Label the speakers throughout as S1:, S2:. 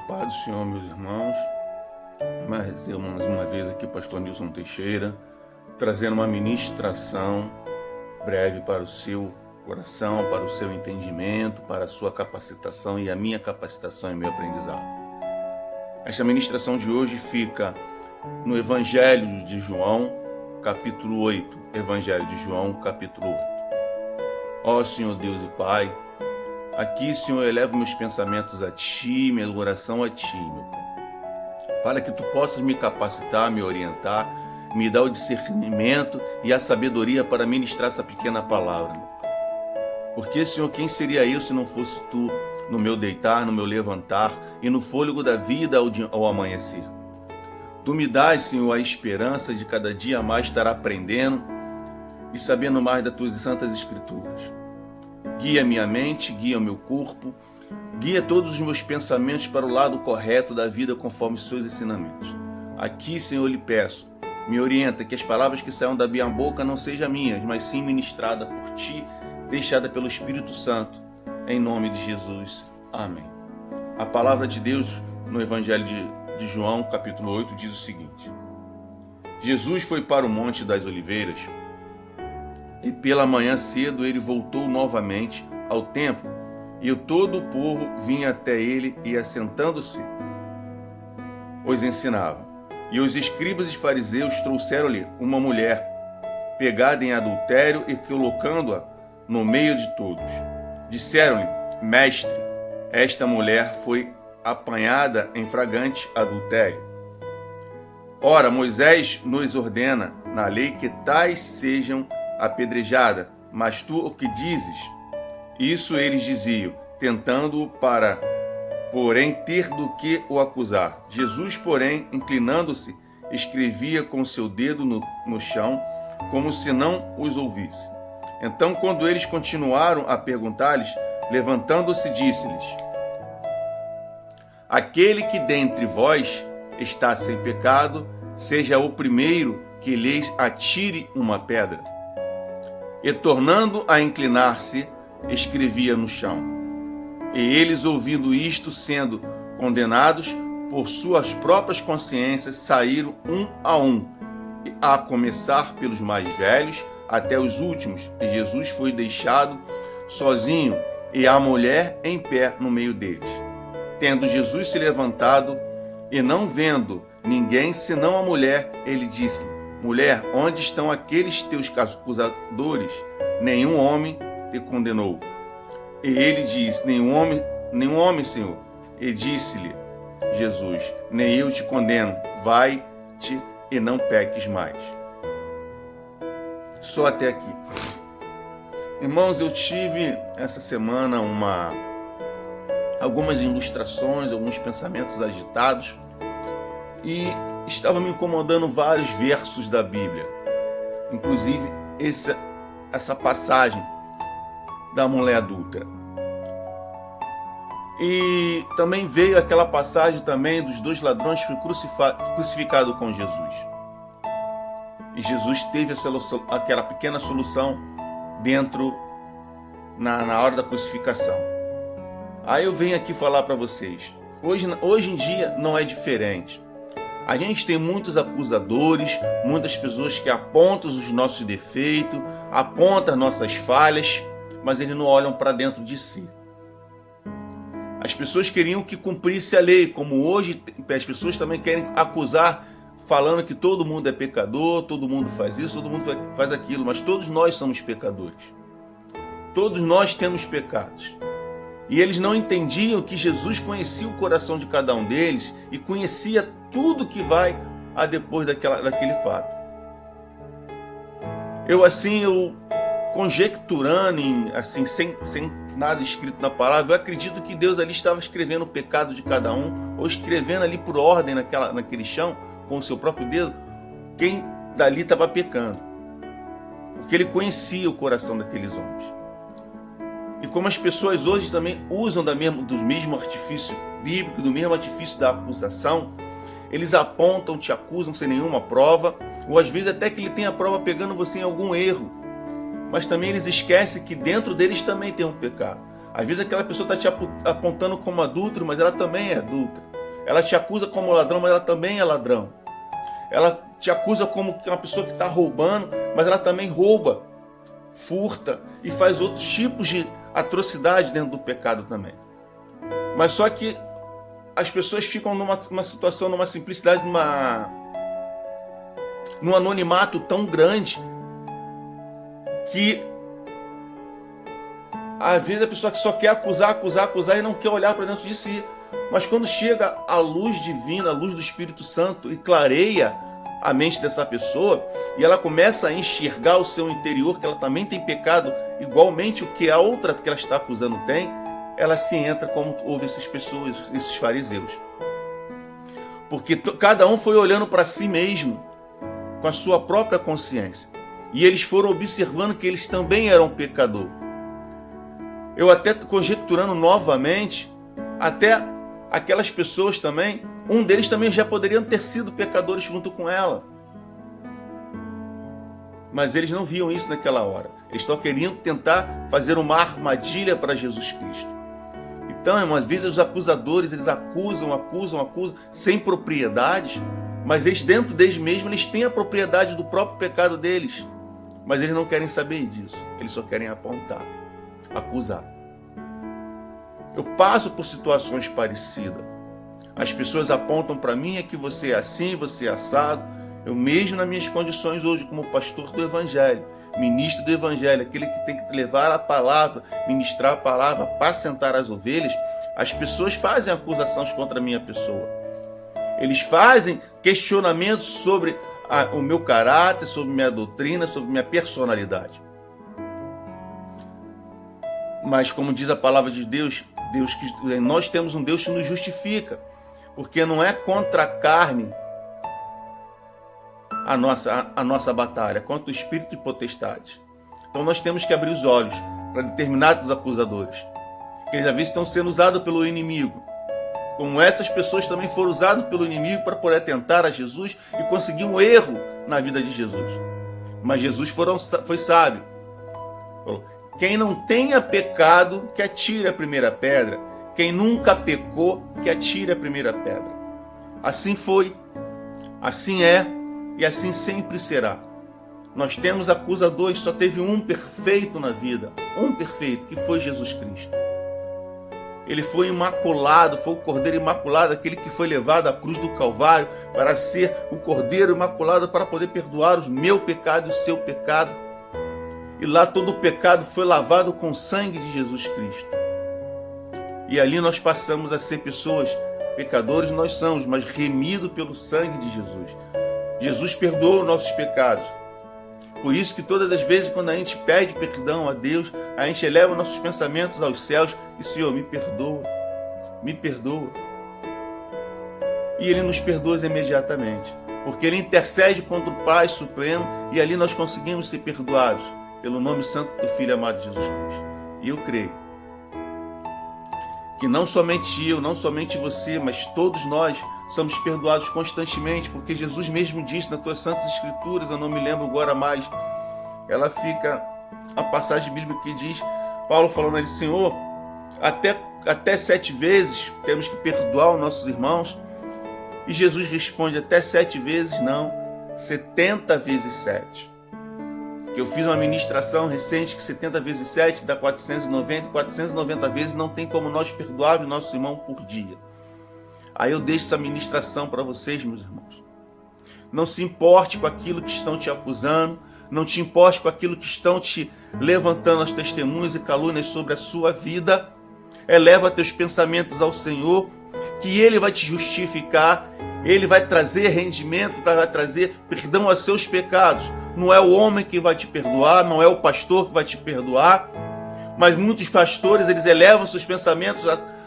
S1: paz do Senhor, meus irmãos. Mais uma vez aqui, pastor Nilson Teixeira, trazendo uma ministração breve para o seu coração, para o seu entendimento, para a sua capacitação e a minha capacitação e meu aprendizado. Esta ministração de hoje fica no Evangelho de João, capítulo 8. Evangelho de João, capítulo 8. Ó Senhor Deus e Pai, aqui, Senhor, eu elevo meus pensamentos a Ti, minha oração a Ti, meu Pai, para que Tu possas me capacitar, me orientar, me dar o discernimento e a sabedoria para ministrar essa pequena palavra, meu Pai. Porque, Senhor, quem seria eu se não fosse Tu no meu deitar, no meu levantar e no fôlego da vida ao amanhecer? Tu me dás, Senhor, a esperança de cada dia mais estar aprendendo e sabendo mais das Tuas santas Escrituras. Guia minha mente, guia o meu corpo, guia todos os meus pensamentos para o lado correto da vida conforme os Seus ensinamentos. Aqui, Senhor, eu lhe peço, me orienta que as palavras que saiam da minha boca não sejam minhas, mas sim ministradas por Ti, deixada pelo Espírito Santo, em nome de Jesus. Amém. A palavra de Deus no Evangelho de João, capítulo 8, diz o seguinte: Jesus foi para o Monte das Oliveiras e pela manhã cedo ele voltou novamente ao templo e todo o povo vinha até ele e, assentando-se, os ensinava. E os escribas e fariseus trouxeram-lhe uma mulher pegada em adultério e colocando-a no meio de todos. Disseram-lhe: Mestre, esta mulher foi apanhada em flagrante adultério. Ora, Moisés nos ordena na lei que tais sejam apedrejadas, mas tu o que dizes? Isso eles diziam, tentando-o para, porém, ter do que o acusar. Jesus, porém, inclinando-se, escrevia com seu dedo no chão, como se não os ouvisse. Então, quando eles continuaram a perguntar-lhes, levantando-se, disse-lhes: Aquele que dentre vós está sem pecado, seja o primeiro que lhes atire uma pedra. E tornando a inclinar-se, escrevia no chão. E eles, ouvindo isto, sendo condenados por suas próprias consciências, saíram um, a começar pelos mais velhos até os últimos. E Jesus foi deixado sozinho e a mulher em pé no meio deles. Tendo Jesus se levantado e não vendo ninguém senão a mulher, ele disse: Mulher, onde estão aqueles teus acusadores? Nenhum homem te condenou. E ele disse: Nenhum homem, Senhor. E disse-lhe Jesus: Nem eu te condeno. Vai-te e não peques mais. Só até aqui. Irmãos, eu tive essa semana algumas ilustrações, alguns pensamentos agitados, e estava me incomodando vários versos da Bíblia, inclusive essa passagem da mulher adúltera. E também veio aquela passagem também dos dois ladrões que foi crucificado com Jesus. E Jesus teve aquela pequena solução na hora da crucificação. Aí eu venho aqui falar para vocês, hoje em dia não é diferente. A gente tem muitos acusadores, muitas pessoas que apontam os nossos defeitos, apontam as nossas falhas, mas eles não olham para dentro de si. As pessoas queriam que cumprisse a lei, como hoje as pessoas também querem acusar, falando que todo mundo é pecador, todo mundo faz isso, todo mundo faz aquilo, mas todos nós somos pecadores. Todos nós temos pecados. E eles não entendiam que Jesus conhecia o coração de cada um deles e conhecia tudo que vai a depois daquele fato. Eu conjecturando, sem nada escrito na palavra, eu acredito que Deus ali estava escrevendo o pecado de cada um, ou escrevendo ali por ordem naquele chão, com o seu próprio dedo, quem dali estava pecando. Porque ele conhecia o coração daqueles homens. E como as pessoas hoje também usam do mesmo artifício bíblico, do mesmo artifício da acusação, eles apontam, te acusam sem nenhuma prova, ou às vezes até que ele tem a prova pegando você em algum erro. Mas também eles esquecem que dentro deles também tem um pecado. Às vezes aquela pessoa está te apontando como adúltero, mas ela também é adúltera. Ela te acusa como ladrão, mas ela também é ladrão. Ela te acusa como uma pessoa que está roubando, mas ela também rouba, furta e faz outros tipos de atrocidade dentro do pecado também. Mas só que as pessoas ficam numa situação, numa simplicidade, num anonimato tão grande que às vezes a pessoa que só quer acusar e não quer olhar para dentro de si. Mas quando chega a luz divina, a luz do Espírito Santo e clareia a mente dessa pessoa e ela começa a enxergar o seu interior, que ela também tem pecado igualmente o que a outra que ela está acusando tem, ela se entra como houve essas pessoas, esses fariseus. Porque cada um foi olhando para si mesmo com a sua própria consciência. E eles foram observando que eles também eram pecadores. Eu até conjecturando novamente, até aquelas pessoas também, um deles também já poderiam ter sido pecadores junto com ela. Mas eles não viam isso naquela hora. Eles estão querendo tentar fazer uma armadilha para Jesus Cristo. Então, irmãos, às vezes os acusadores, eles acusam, sem propriedades, mas eles dentro deles mesmos, eles têm a propriedade do próprio pecado deles. Mas eles não querem saber disso. Eles só querem apontar, acusar. Eu passo por situações parecidas. As pessoas apontam para mim que você é assim, você é assado. Eu mesmo nas minhas condições hoje como pastor do Evangelho, ministro do Evangelho, aquele que tem que levar a palavra, ministrar a palavra, apacentar as ovelhas, as pessoas fazem acusações contra a minha pessoa. Eles fazem questionamentos sobre o meu caráter, sobre minha doutrina, sobre minha personalidade. Mas como diz a palavra de Deus, nós temos um Deus que nos justifica, porque não é contra a carne a nossa batalha, contra o espírito de potestades. Então nós temos que abrir os olhos para determinados acusadores, que eles às vezes estão sendo usados pelo inimigo, como essas pessoas também foram usadas pelo inimigo para poder atentar a Jesus e conseguir um erro na vida de Jesus. Mas Jesus foi sábio. Falou: quem não tenha pecado, que atire a primeira pedra. Quem nunca pecou, que atire a primeira pedra. Assim foi, assim é e assim sempre será. Nós temos acusadores, só teve um perfeito na vida, um perfeito, que foi Jesus Cristo. Ele foi imaculado, foi o Cordeiro Imaculado, aquele que foi levado à cruz do Calvário para ser o Cordeiro Imaculado, para poder perdoar o meu pecado e o seu pecado. E lá todo o pecado foi lavado com o sangue de Jesus Cristo. E ali nós passamos a ser pessoas, pecadores nós somos, mas remidos pelo sangue de Jesus. Jesus perdoou os nossos pecados. Por isso que todas as vezes quando a gente pede perdão a Deus, a gente eleva nossos pensamentos aos céus e: Senhor, me perdoa, me perdoa. E Ele nos perdoa imediatamente, porque Ele intercede contra o Pai Supremo e ali nós conseguimos ser perdoados pelo nome santo do Filho amado de Jesus Cristo. E eu creio que não somente eu, não somente você, mas todos nós somos perdoados constantemente, porque Jesus mesmo disse nas tuas santas escrituras, eu não me lembro agora mais, ela fica a passagem bíblica que diz, Paulo falando ali: Senhor, até 7 vezes temos que perdoar os nossos irmãos. E Jesus responde: até 7 vezes não, 70 vezes 7. Que eu fiz uma ministração recente que 70 vezes 7 dá 490, e 490 vezes não tem como nós perdoar o nosso irmão por dia. Aí eu deixo essa ministração para vocês, meus irmãos. Não se importe com aquilo que estão te acusando, não te importe com aquilo que estão te levantando as testemunhas e calúnias sobre a sua vida. Eleva teus pensamentos ao Senhor, que Ele vai te justificar, Ele vai trazer rendimento, vai trazer perdão aos seus pecados. Não é o homem que vai te perdoar, não é o pastor que vai te perdoar, mas muitos pastores, eles elevam seus pensamentos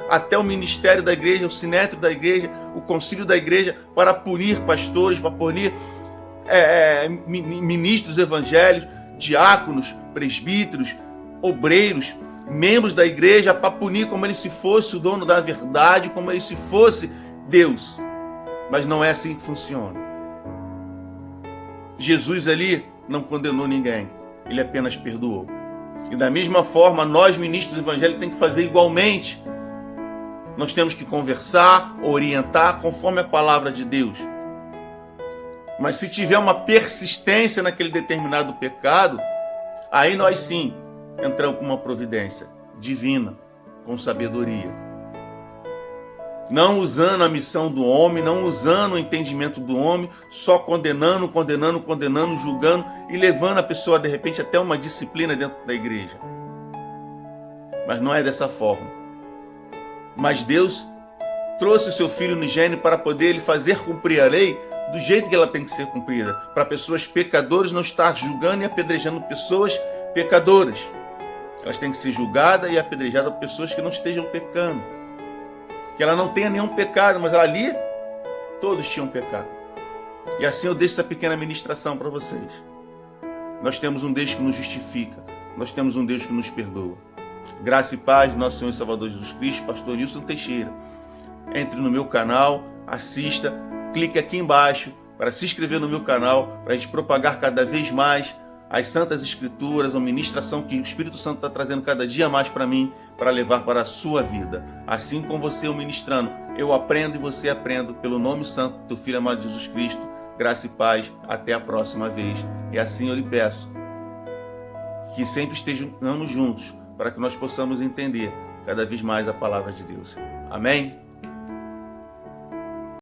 S1: até o ministério da igreja, o sinédrio da igreja, o concílio da igreja, para punir pastores, para punir ministros evangélicos, diáconos, presbíteros, obreiros, membros da igreja, para punir como ele se fosse o dono da verdade, como ele se fosse Deus. Mas não é assim que funciona. Jesus ali não condenou ninguém, ele apenas perdoou. E da mesma forma, nós ministros do evangelho temos que fazer igualmente. nós temos que conversar, orientar conforme a palavra de Deus. Mas se tiver uma persistência naquele determinado pecado, aí nós sim entramos com uma providência divina, com sabedoria. Não usando a missão do homem, não usando o entendimento do homem, só condenando, julgando e levando a pessoa, de repente, até uma disciplina dentro da igreja. Mas não é dessa forma. Mas Deus trouxe o seu Filho unigênito para poder ele fazer cumprir a lei do jeito que ela tem que ser cumprida. Para pessoas pecadoras não estar julgando e apedrejando pessoas pecadoras. Elas têm que ser julgadas e apedrejadas por pessoas que não estejam pecando. Que ela não tenha nenhum pecado, mas ali todos tinham pecado. E assim eu deixo essa pequena ministração para vocês. Nós temos um Deus que nos justifica. Nós temos um Deus que nos perdoa. Graça e paz, nosso Senhor e Salvador Jesus Cristo, pastor Nilson Teixeira. Entre no meu canal, assista, clique aqui embaixo para se inscrever no meu canal, para a gente propagar cada vez mais as Santas Escrituras, a ministração que o Espírito Santo está trazendo cada dia mais para mim, para levar para a sua vida. Assim como você o ministrando, eu aprendo e você aprende, pelo nome santo do Filho amado Jesus Cristo. Graça e paz, até a próxima vez. E assim eu lhe peço que sempre estejamos juntos, para que nós possamos entender cada vez mais a palavra de Deus. Amém?